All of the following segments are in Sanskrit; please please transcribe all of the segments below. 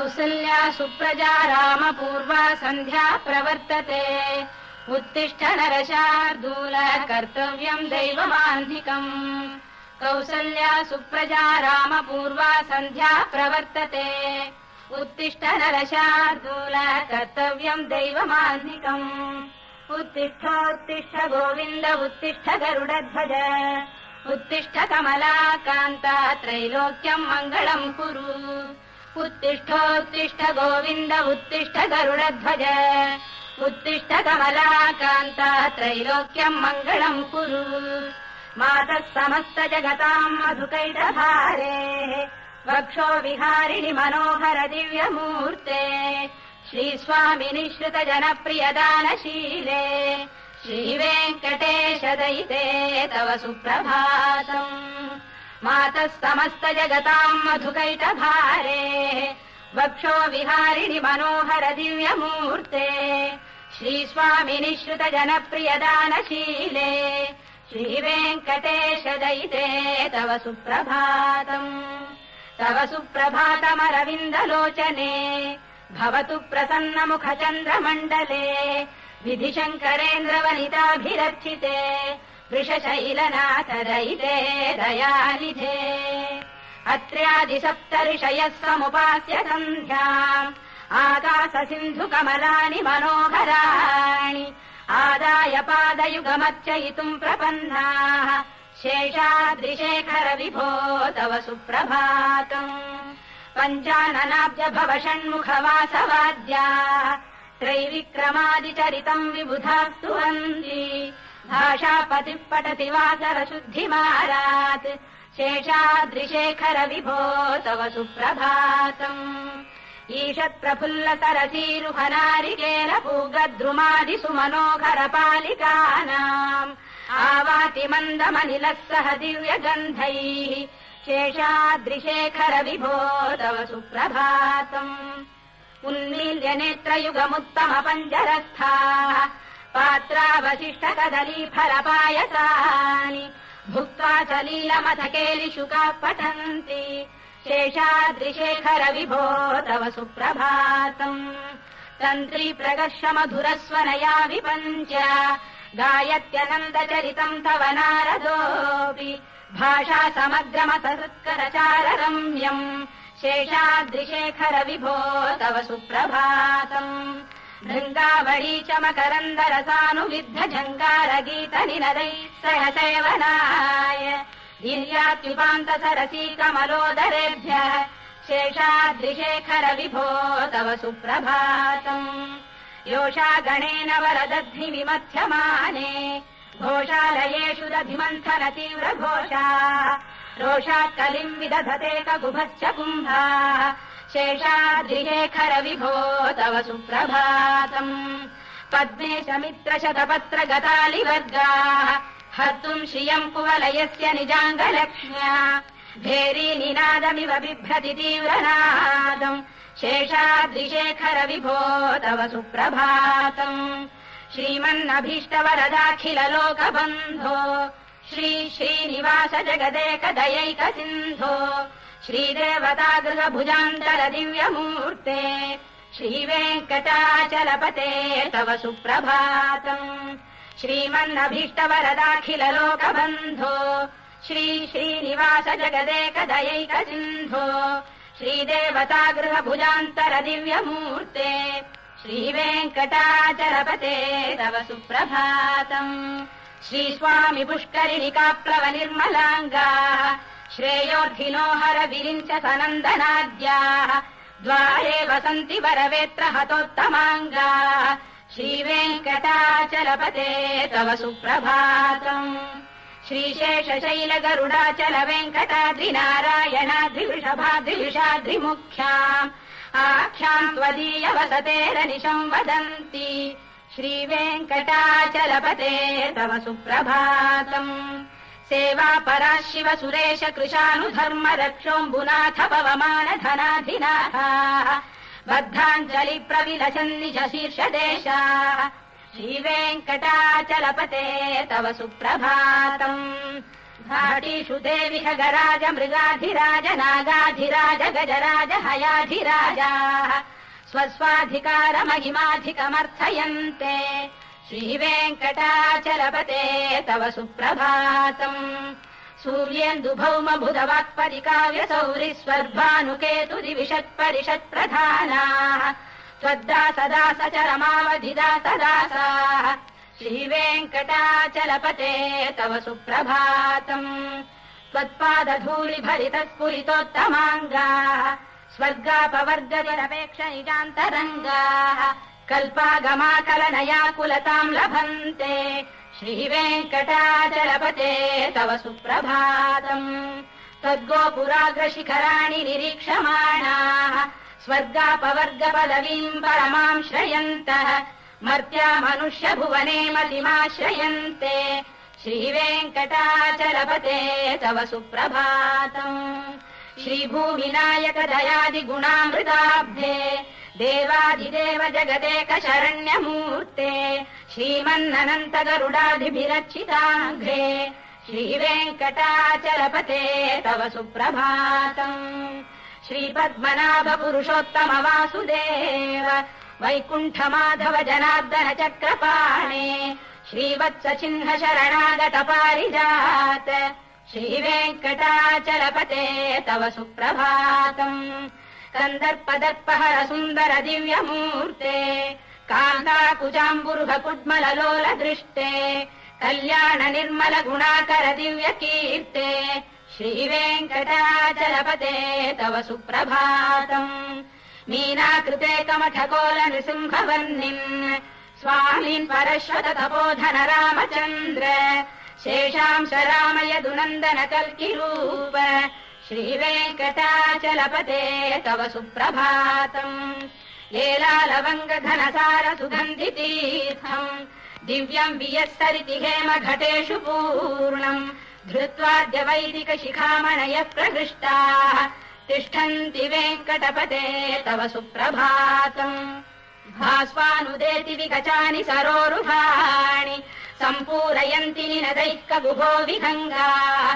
कौसल्या सुप्रजा रामपूर्वा सन्ध्या प्रवर्तते उत्तिष्ठ नरशार्दूल कर्तव्यम् दैवमान्धिकम् कौसल्या सुप्रजा रामपूर्वा सन्ध्या प्रवर्तते उत्तिष्ठ नरशार्दूल कर्तव्यम् दैवमान्धिकम् उत्तिष्ठोत्तिष्ठ गोविन्द उत्तिष्ठ गरुडध्वज उत्तिष्ठ कमलाकान्ता त्रैलोक्यम् मङ्गलम् कुरु उत्तिष्ठोत्तिष्ठ गोविन्द उत्तिष्ठ गरुडध्वज उत्तिष्ठ कमलाकान्ता त्रैलोक्यम् मङ्गलम् कुरु मातः समस्त जगताम् मधुकैटभारे वक्षो विहारिणि मनोहर दिव्यमूर्ते श्रीस्वामिनि श्रुत जनप्रियदानशीले श्रीवेङ्कटेश दयिते तव सुप्रभातम् मातः समस्त जगताम् मधुकैटभारे वक्षो विहारिणि मनोहर दिव्यमूर्ते श्रीस्वामिनि श्रुत जनप्रियदानशीले श्रीवेङ्कटेश दयिते तव सुप्रभातम् तव सुप्रभातमरविन्दलोचने भवतु प्रसन्नमुखचन्द्रमण्डले विधिशङ्करेन्द्रवनिताभिरर्चिते वृषशैलनाथ दयिते दयानिधे अत्र्यादिसप्तऋषयः समुपास्य सन्ध्याम् आकाशसिन्धुकमलानि मनोहराणि आदाय पादयुगमर्चयितुम् प्रपन्नाः शेषाद्रिशेखर विभो तव सुप्रभातम् पञ्चाननाब्ज भव षण्मुखवासवाद्याः त्रैविक्रमादिचरितम् विबुधास्तु वन्दी भाषापतिः पठति वासरशुद्धिमारात् शेषाद्रिशेखर विभो तव सुप्रभातम् ईषत्प्रफुल्ल सरसीरुहनारिकेल पूगद्रुमादिषु मनोहर पालिकानाम् आवाति मन्दमनिलः सह दिव्यगन्धैः शेषाद्रिशेखर विभो तव सुप्रभातम् उन्मील्य नेत्रयुगमुत्तम पञ्जरस्थाः पात्रावशिष्ट कदलीफलपायसानि भुक्त्वा सलीलमथकेलिशुकाः पठन्ति शेषाद्रिशेखर विभो तव सुप्रभातम् तन्त्री प्रगर्ष मधुरस्वनया विपञ्च गायत्यनन्दचरितम् तव नारदोऽपि भाषा समग्रमसत्करचाररम्यम् शेषाद्रिशेखर विभो तव सुप्रभातम् भृङ्गावळी च मकरन्दरसानुविद्ध झङ्कारगीतनिनदैः सह सेवनाय वीर्यात्युपान्त सरसी कमलोदरेभ्यः शेषाद्रिशेखर विभो तव सुप्रभातम् योषा गणेन वरदध्निविमथ्यमाने घोषालयेषु दधिमन्थन तीव्र घोषाः रोषात् कलिम् विदधते ककुभश्च कुम्भाः शेषाद्रिशेखर विभो तव सुप्रभातम् पद्मे समित्र शतपत्र गतालिवर्गाः हर्तुम् श्रियम् कुवलयस्य निजाङ्गलक्ष्म्या भेरी निनादमिव बिभ्रति तीव्रनादम् शेषाद्रिशेखर विभो तव सुप्रभातम् श्रीमन्नभीष्टवरदाखिल लोकबन्धो श्री श्रीनिवास जगदेक दयैक सिन्धो श्रीदेवतागृह भुजान्तर दिव्यमूर्ते श्रीवेङ्कटाचलपते तव सुप्रभातम् श्रीमन्नभीष्टवरदाखिल लोकबन्धो श्री श्रीनिवास जगदेक दयैक सिन्धो श्रीदेवतागृह भुजान्तर दिव्यमूर्ते श्रीवेङ्कटाचलपते तव सुप्रभातम् श्रीस्वामि पुष्करिणिकाप्लव निर्मलाङ्गाः श्रेयोर्धिनो हर विरिञ्च सनन्दनाद्याः द्वारे वसन्ति वरवेत्र हतोत्तमाङ्गाः श्रीवेङ्कटाचलपते तव सुप्रभातम् श्रीशेषशैल गरुडाचल वेङ्कटाद्रिनारायणाद्रिवृषभाद्रिविषाद्रिमुख्याम् आख्याम् त्वदीय वसतेरनिशम् वदन्ति श्रीवेङ्कटाचलपते तव सुप्रभातम् सेवापरा शिव सुरेश कृशानुधर्म रक्षोऽम्बुनाथ पवमान धनाधिनाथाः बद्धाञ्जलि प्रविलसन्निज शीर्षदेशाः श्रीवेङ्कटाचलपते तव सुप्रभातम् घाटीषु देवि खगराज मृगाधिराज नागाधिराज गजराज हयाधिराजाः स्वस्वाधिकारमहिमाधिकमर्थयन्ते श्रीवेङ्कटाचलपते तव सुप्रभातम् सूर्येन्दुभौमबुधवाक्परिकाव्यसौरिस्वर्भानुकेतुदिविषत्परिषत्प्रधानाः त्वद्दासदासचरमावधिदासदासाः श्रीवेङ्कटाचलपते तव सुप्रभातम् त्वत्पादधूलिभरितस्फुरितोत्तमाङ्गाः स्वर्गापवर्गनिरपेक्ष निजान्तरङ्गाः कल्पागमाकलनयाकुलताम् लभन्ते श्रीवेङ्कटाचलपते तव सुप्रभातम् त्वद्गोपुराग्रशिखराणि निरीक्षमाणाः स्वर्गापवर्गपदवीम् परमाम् श्रयन्तः मर्त्या मनुष्यभुवने मतिमाश्रयन्ते श्रीवेङ्कटाचलपते तव सुप्रभातम् श्रीभूविनायक दयादिगुणामृताब्धे देवादिदेव जगदेक शरण्यमूर्ते श्रीमन्ननन्त गरुडादिभिरर्चिताङ्घ्रे श्रीवेङ्कटाचलपते तव सुप्रभातम् श्रीपद्मनाभ पुरुषोत्तम वासुदेव वैकुण्ठमाधव जनार्दन चक्रपाणे श्रीवत्स चिह्न शरणागत पारिजात श्रीवेङ्कटाचलपते तव सुप्रभातम् कन्दर्पदर्पहर सुन्दर दिव्यमूर्ते कान्ताकुजाम्बुरुह कुड्मललोल दृष्टे कल्याण निर्मल गुणाकर दिव्यकीर्ते श्रीवेङ्कटाचलपते तव सुप्रभातम् मीनाकृते कमठकोल नृसिंहवर्णिन् स्वामीन् परश्वत तपोधन रामचन्द्र शेषांश राम यदुनन्दन कल्किरूप श्रीवेङ्कटाचलपते तव सुप्रभातम् येलालवङ्ग घनसार सुगन्धितीर्थम् दिव्यम् वियत्सरिति हेम घटेषु पूर्णम् धृत्वाद्य वैदिक शिखामणयः प्रहृष्टाः तिष्ठन्ति वेङ्कटपते तव सुप्रभातम् भास्वानुदेति विकचानि सरोरुहाणि सम्पूरयन्ति निनदैकगुभो विहङ्गाः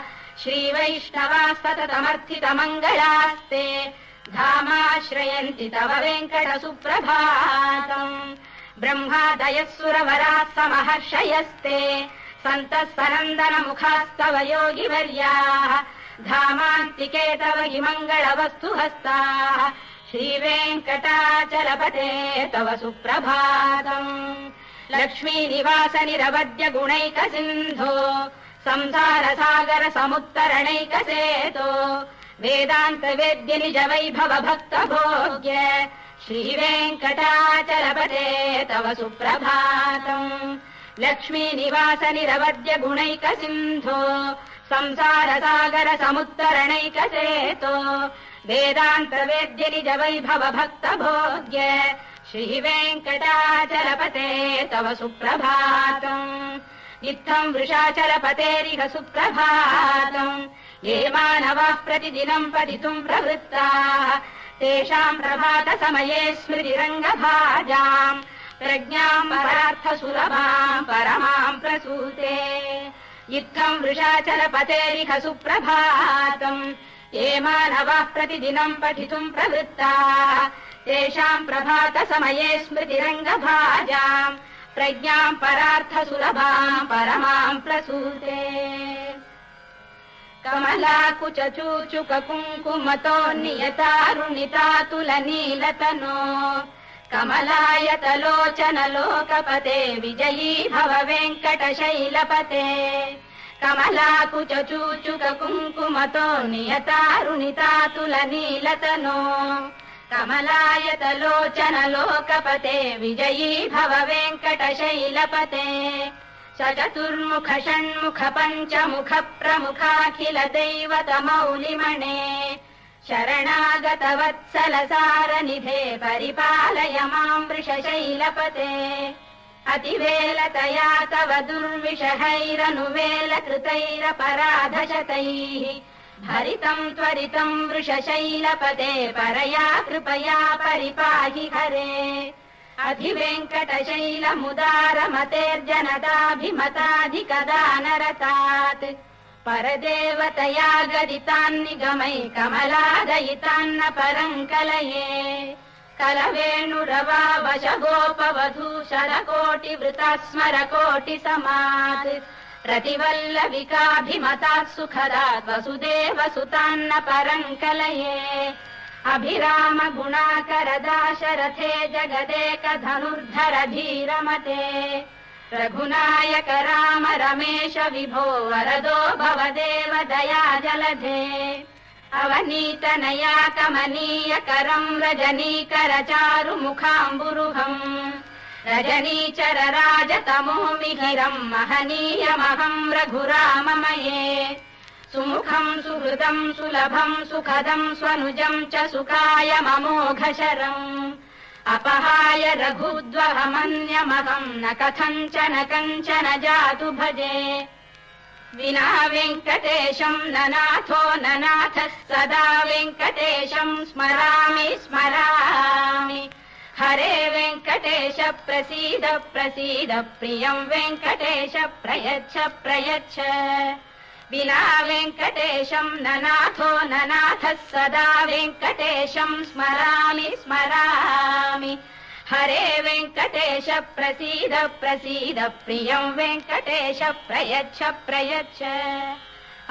श्रीवैष्णवास्ततमर्थितमङ्गलास्ते धामाश्रयन्ति तव वेङ्कट सुप्रभातम् ब्रह्मादयः सुरवराः समहर्षयस्ते सन्तः सनन्दनमुखास्तव योगिवर्याः धामान्तिके तव हि मङ्गलवस्तु हस्ताः श्रीवेङ्कटाचलपते तव सुप्रभातम् लक्ष्मीनिवास निरवद्य गुणैक सिन्धो संसार सागर समुत्तरणैक सेतो वेदान्त वेद्य निज वैभव भक्त भोग्य श्रीवेङ्कटाचलपते तव सुप्रभातम् लक्ष्मीनिवास निरवद्य गुणैक सिन्धो संसार सागर समुत्तरणैक सेतो वेदान्त वेद्य निज वैभव भक्त भोग्य श्रीवेङ्कटाचलपते तव सुप्रभातम् इत्थम् वृषाचलपतेरिह सुप्रभातम् ये मानवाः प्रतिदिनम् पठितुम् प्रवृत्ताः तेषाम् प्रभात समये स्मृतिरङ्गभाजाम् प्रज्ञाम् परार्थसुलभाम् परमाम् प्रसूते इत्थम् वृषाचलपतेरिह सुप्रभातम् ये मानवाः प्रतिदिनम् पठितुम् प्रवृत्ताः तेषाम् प्रभात समये स्मृतिरङ्गभाजाम् प्रज्ञाम् परार्थसुलभाम् परमाम् प्रसूते कमलाकुचूचुक कुङ्कुमतो नियतारुणितातुलनीलतनो कमलायतलोचन लोकपते विजयी भव वेङ्कटशैलपते कमलाकुचूचुक कुङ्कुमतो नियतारुणितातुलनीलतनो कमलायतलोचन लोकपते विजयी भव वेङ्कटशैलपते सचतुर्मुख षण्मुख पञ्चमुख प्रमुखाखिल दैवतमौलिमणे शरणागत वत्सल सारनिधे परिपालय माम् वृषशैलपते अतिवेलतया तव दुर्विषहैरनुवेलकृतैरपराधशतैः हरितम् त्वरितम् वृषशैलपते परया कृपया परिपाहि हरे अधिवेङ्कटशैलमुदारमतेर्जनताभिमताधिकदानरतात् परदेवतया गदितान्निगमै कमलादयितान्न परम् कलये कलवेणुरवा वशगोपवधू शरकोटिवृता स्मरकोटिसमात् प्रतिवल्लविकाभिमतात् सुखदात् वसुदेवसुतान्न परम् कलये अभिराम गुणाकरदाशरथे जगदेकधनुर्धर धीरमते रघुनायक राम रमेश विभो वरदो भवदेव दया जलधे अवनीतनया कमनीय करम् रजनीकर चारु मुखाम्बुरुहम् रजनीचर राजतमो मिहिरम् महनीयमहम् रघुराममये सुमुखम् सुहृदम् सुलभम् सुखदम् स्वनुजम् च सुखाय ममोघशरम् अपहाय रघुद्वहमन्यमहम् न कथञ्चन कञ्चन जातु भजे विना वेङ्कटेशम् न नाथो न नाथः सदा वेङ्कटेशम् स्मरामि स्मरामि हरे वेङ्कटेश प्रसीद प्रसीद प्रियम् वेङ्कटेश प्रयच्छ प्रयच्छ विना वेङ्कटेशम् न नाथो न नाथः सदा वेङ्कटेशम् स्मरामि स्मरामि हरे वेङ्कटेश प्रसीद प्रसीद प्रियम् वेङ्कटेश प्रयच्छ प्रयच्छ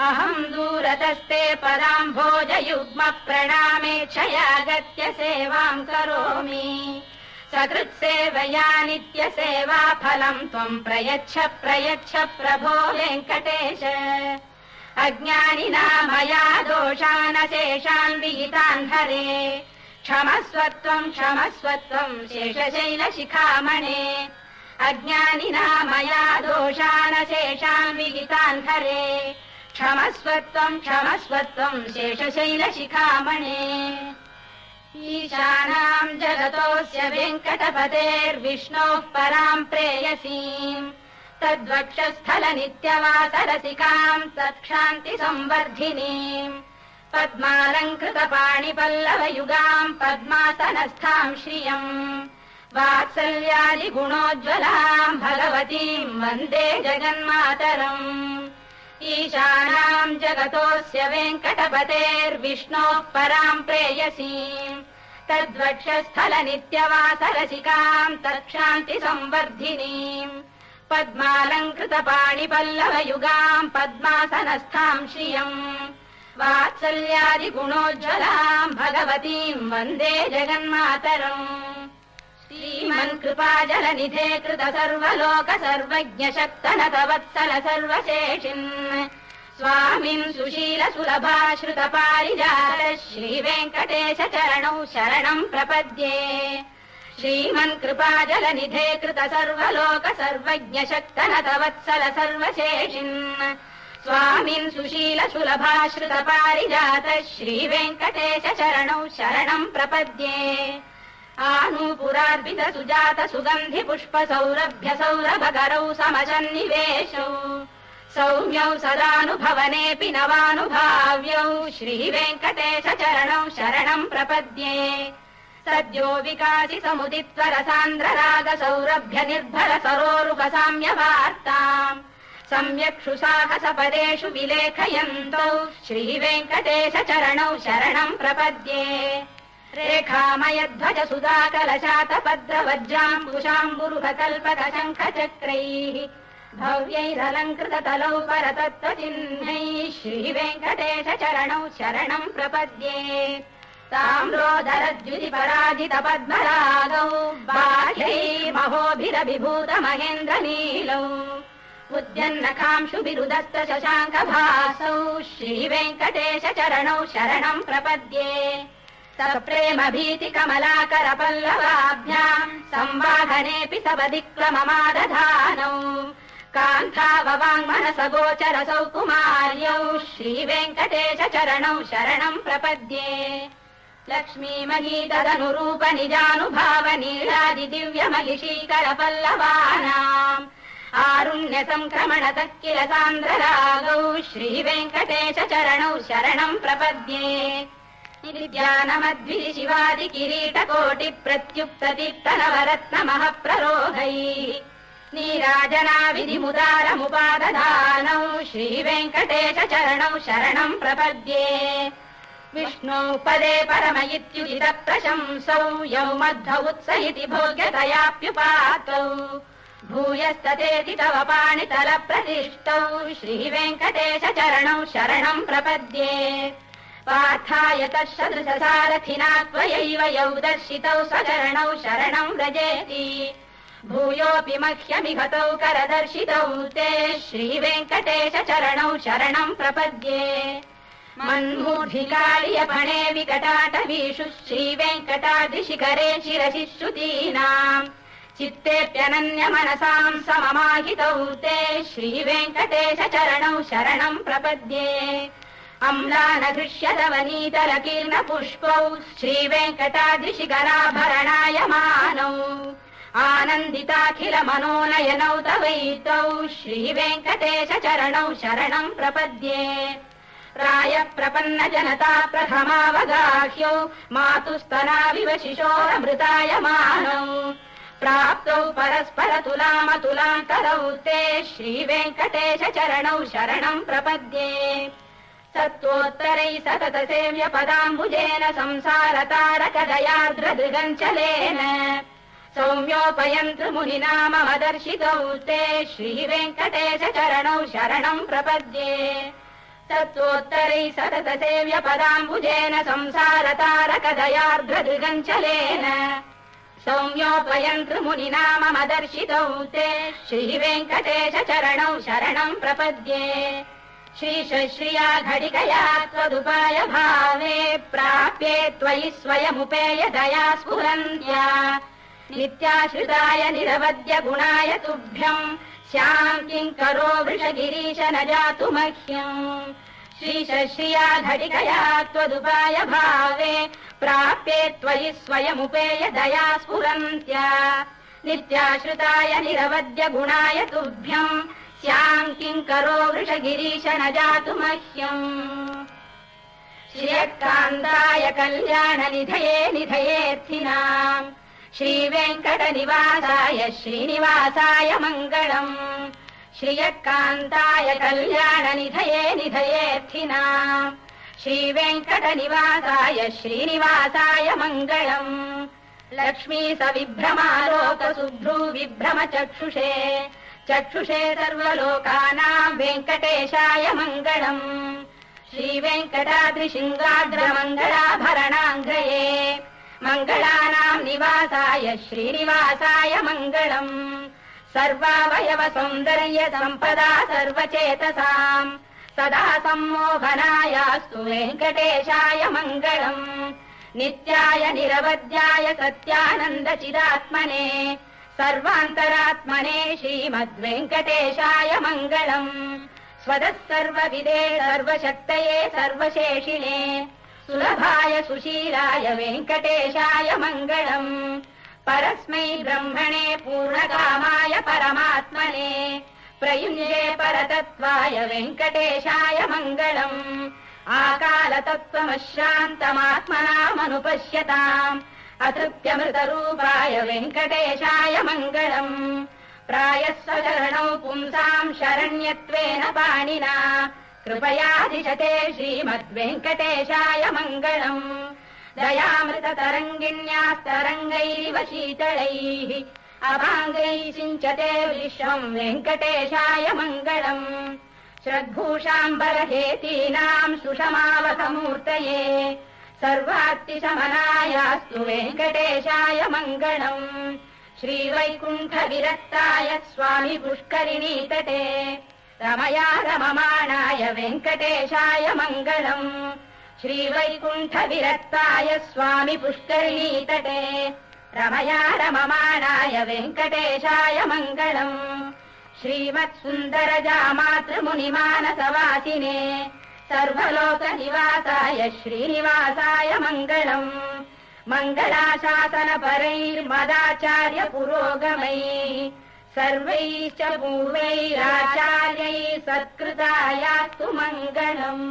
अहम् दूरतस्ते पदाम्भोजयुग्म प्रणामेच्छयागत्य सेवाम् करोमि सकृत्सेवया नित्यसेवा फलम् त्वम् प्रयच्छ प्रयच्छ प्रभो वेङ्कटेश अज्ञानिना मया दोषानशेषान् विहितान् हरे क्षमस्वत्वम् क्षमस्वत्वम् शेषशैलशिखामणे अज्ञानिना मया दोषानशेषान् विहितान् हरे क्षमस्वत्वम् क्षमस्वत्वम् शेषशैलशिखामणे ईशानाम् जगतोऽस्य वेङ्कटपतेर्विष्णोः पराम् प्रेयसीम् तद्वक्षस्थल नित्यवासरसिकाम् तत्क्षान्ति संवर्धिनीम् पद्मालङ्कृतपाणिपल्लवयुगाम् पद्मासनस्थाम् श्रियम् वात्सल्यादिगुणोज्ज्वलाम् भगवतीम् वन्दे जगन्मातरम् ईशानाम् जगतोऽस्य वेङ्कटपतेर्विष्णोः पराम् प्रेयसीम् तद्वक्षस्थल नित्यवासरसिकाम् तत्क्षान्ति संवर्धिनीम् पद्मालङ्कृतपाणिपल्लवयुगाम् पद्मासनस्थाम् श्रियम् वात्सल्यादिगुणोज्ज्वलाम् भगवतीम् वन्दे जगन्मातरम् श्रीमन्कृपाजलनिधे कृत सर्वलोक सर्वज्ञ शक्तनत वत्सल सर्वशेषिन् स्वामिन् सुशील सुलभाश्रित पारिजात श्रीवेङ्कटेश चरणौ शरणम् प्रपद्ये श्रीमन्कृपाजलनिधे कृत सर्वलोक सर्वज्ञ शक्तनत वत्सल सर्वशेषिन् स्वामिन् सुशील सुलभाश्रित पारिजात श्रीवेङ्कटेश चरणौ शरणम् प्रपद्ये आनूपुरार्पित सुजात सुगन्धि पुष्प सौरभ्य सौरभकरौ समसन्निवेशौ सौम्यौ सदानुभवनेऽपि नवानुभाव्यौ श्रीवेङ्कटेश चरणौ शरणम् प्रपद्ये सद्यो विकासि समुदित्वर सान्द्र राग सौरभ्य निर्भर सरोरुह साम्यवार्ताम् सम्यक्षु साहस पदेषु विलेखयन्तौ श्रीवेङ्कटेश चरणौ शरणम् प्रपद्ये रेखामयध्वज सुधाकलशातपद्रवज्राम्बुशाम्बुरुह कल्पक शङ्ख चक्रैः भव्यैरलङ्कृत तलौ परतत्त्वचिह्नैः श्रीवेङ्कटेश चरणौ शरणम् प्रपद्ये ताम्रोदरद्युति पराजित पद्मरागौ बाह्यैर्महोभिरभिभूत महेन्द्र नीलौ उद्यन्नखांशुभिरुदस्त शशाङ्क भासौ श्रीवेङ्कटेश चरणौ शरणम् प्रपद्ये सप्रेम भीति कमलाकर पल्लवाभ्याम् संवाहनेऽपि सपदिक्लममादधानौ कान्थाववाङ्मनस गोचर सौकुमार्यौ श्रीवेङ्कटेश चरणौ शरणम् प्रपद्ये लक्ष्मीमहीतदनुरूप निजानुभाव नीलादि दिव्यमहिषीकर पल्लवानाम् आरुण्य संक्रमणतः किल सान्द्ररागौ श्रीवेङ्कटेश चरणौ शरणम् प्रपद्ये नित्यानमद्विधि शिवादि किरीटकोटि प्रत्युक्तदीप्तनवरत्नमः प्ररोहैः नीराजना विधिमुदारमुपादधानौ श्रीवेङ्कटेश चरणौ शरणम् प्रपद्ये विष्णौ पदे परम इत्युदित प्रशंसौ यौ मध्व उत्स इति भोग्यतयाप्युपातौ भूयस्ततेति तव पाणितल प्रतिष्ठौ श्रीवेङ्कटेश चरणौ शरणम् प्रपद्ये पार्थाय तत्सदृशसारथिना त्वयैव यौ दर्शितौ स्वचरणौ शरणम् व्रजेति भूयोऽपि मह्यमिघतौ करदर्शितौ ते श्रीवेङ्कटेश चरणौ शरणम् प्रपद्ये मन्मूर्धिकार्यपणे विकटाटवीषु श्रीवेङ्कटाद्रिशिखरे शिरसि श्रुतीनाम् चित्तेऽप्यनन्यमनसाम् सममाहितौ ते श्रीवेङ्कटेश चरणौ शरणम् प्रपद्ये अम्लानघृष्यतवनीतलकीर्णपुष्पौ श्रीवेङ्कटाद्रिशिखराभरणायमानौ आनन्दिताखिल मनोनयनौ तवैतौ श्रीवेङ्कटेश चरणौ शरणम् प्रपद्ये राय प्रपन्न जनता प्रथमावगाह्यौ मातुस्तनाविव शिशोरमृतायमानौ प्राप्तौ परस्पर तुलामतुलान्तरौ ते श्रीवेङ्कटेश चरणौ शरणम् प्रपद्ये सत्त्वोत्तरै सतत सेव्य पदाम्बुजेन संसारतारकदयार्द्रदृगञ्चलेन सौम्योपयन्तृमुनिना मम दर्शितौ ते श्रीवेङ्कटेश चरणौ शरणम् प्रपद्ये तत्त्वोत्तरै सतत सेव्य पदाम्बुजेन संसारतारकदयार्द्रदृगञ्चलेन सौम्योपयन्तृमुनिना मम दर्शितौ ते श्रीवेङ्कटेश चरणौ शरणम् प्रपद्ये श्रीश्रिया घटिकया त्वदुपाय भावे प्राप्ये त्वयि स्वयमुपेय दया स्फुरन्त्या नित्याश्रिताय निरवद्य गुणाय तुभ्यम् श्याम् किङ्करो वृषगिरीश न जातु मह्यम् श्रीश्रिया घटिकया त्वदुपाय भावे प्राप्ये त्वयि स्वयमुपेय दया स्फुरन्त्या नित्याश्रिताय निरवद्य गुणाय तुभ्यम् श्याम् किङ्करो वृषगिरीश न जातु मह्यम् श्रियकान्ताय कल्याणनिधये निधयेऽर्थिनाम् श्रीवेङ्कटनिवासाय श्रीनिवासाय मङ्गलम् श्रियकान्ताय कल्याणनिधये निधयेऽर्थिनाम् श्रीवेङ्कटनिवासाय श्रीनिवासाय मङ्गलम् लक्ष्मी सविभ्रमालोकसुभ्रू विभ्रम चक्षुषे सर्वलोकानाम् वेङ्कटेशाय मङ्गलम् श्रीवेङ्कटाद्रिशृङ्गाग्रमङ्गलाभरणाङ्ग्रये मङ्गलानाम् निवासाय श्रीनिवासाय मङ्गलम् सर्वावयव सौन्दर्य सम्पदा सर्वचेतसाम् सदा सम्मोहनायास्तु वेङ्कटेशाय मङ्गलम् नित्याय निरवध्याय सत्यानन्दचिदात्मने सर्वान्तरात्मने श्रीमद्वेङ्कटेशाय मङ्गलम् स्वतः सर्वविदे सर्वशक्तये सर्वशेषिणे सुलभाय सुशीलाय वेङ्कटेशाय मङ्गलम् परस्मै ब्रह्मणे पूर्णकामाय परमात्मने प्रयुञ्जे परतत्त्वाय वेङ्कटेशाय मङ्गलम् आकालतत्त्वमश्रान्तमात्मनामनुपश्यताम् अतृप्यमृतरूपाय वेङ्कटेशाय मङ्गलम् प्रायः स्वचरणौ पुंसाम् शरण्यत्वेन पाणिना कृपयाधिशते श्रीमद्वेङ्कटेशाय मङ्गलम् दयामृततरङ्गिण्यास्तरङ्गैरिव शीतलैः अभाङ्गैः सिञ्चते विश्वम् वेङ्कटेशाय मङ्गलम् श्रद्भूषाम्बरहेतीनाम् सुषमावकमूर्तये सर्वात्तिशमनायास्तु वेङ्कटेशाय मङ्गलम् श्रीवैकुण्ठविरक्ताय स्वामि पुष्करिणीतटे रमया रममाणाय वेङ्कटेशाय मङ्गलम् श्रीवैकुण्ठविरक्ताय स्वामि पुष्करिणीतटे रमया रममाणाय वेङ्कटेशाय मङ्गलम् श्रीमत्सुन्दरजामातृमुनिमानसवासिने सर्वलोकनिवासाय श्रीनिवासाय मङ्गलम् मङ्गलाशासनपरैर्मदाचार्य पुरोगमैः सर्वैश्च पूर्वैराचार्यैः सत्कृतायास्तु मङ्गलम्।